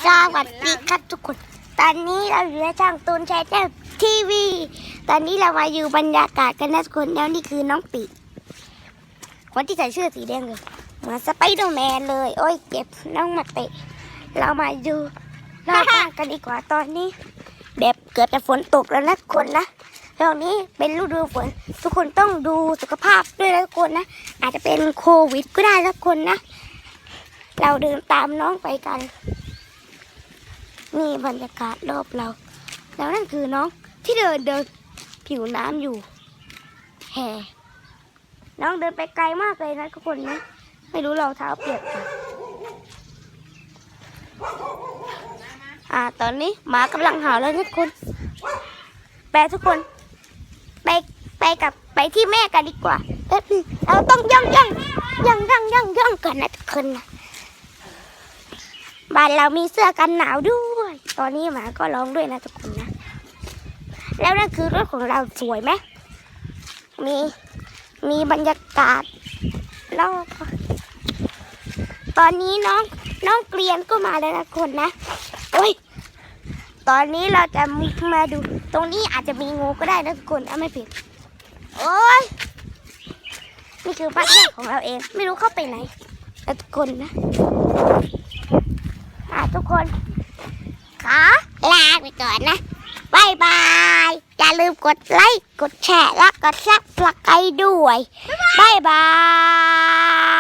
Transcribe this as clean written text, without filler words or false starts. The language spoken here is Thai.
สวัสดีครับทุกคนตอนนี้เราอยู่ในช่างตูนชายแก้วทีวีตอนนี้เรามาอยู่บรรยากาศกันนะทุกคนแล้วนี่คือน้องปีคนที่ใส่เสื้อสีแดงเลยเหมือนสไปเดอร์แมนเลยโอ้ยเจ็บน้องมาเตะเรามาดูรอบข้างกันดีกว่าตอนนี้แบบเกือบจะฝนตกแล้วนะทุกคนนะตอนนี้เป็นฤดูฝนทุกคนต้องดูสุขภาพด้วยนะทุกคนนะอาจจะเป็นโควิดก็ได้ทุกคนนะเราเดินตามน้องไปกันนี่บรรยากาศรอบเราแล้วนั่นคือน้องที่เดินผิวน้ำอยู่แห่น้องเดินไปไกลมากเลยนะทุกคนนะไม่รู้รองเท้าเปียกค่ะตอนนี้หมากำลังเห่าแล้วทุกคนไปทุกคนไปที่แม่กันดีกว่าเราต้องย่องกันนะทุกคนนะบ้านเรามีเสื้อกันหนาวด้วยตอนนี้หมาก็ร้องด้วยนะทุกคนนะแล้วนั่นคือรถของเราสวยไหมมีบรรยากาศแล้วตอนนี้น้องเกลียนก็มาแล้วนะทุกคนนะโอ้ยตอนนี้เราจะมาดูตรงนี้อาจจะมีงูก็ได้นะทุกคนไม่ผิดโอ้ยนี่คือบ้านแรกของเราเองไม่รู้เข้าไปไหนนะทุกคนนะทุกคนขอลาไปก่อนนะบายบายอย่าลืมกดไลค์กดแชร์และกดซับสไครบ์ด้วยบายบาย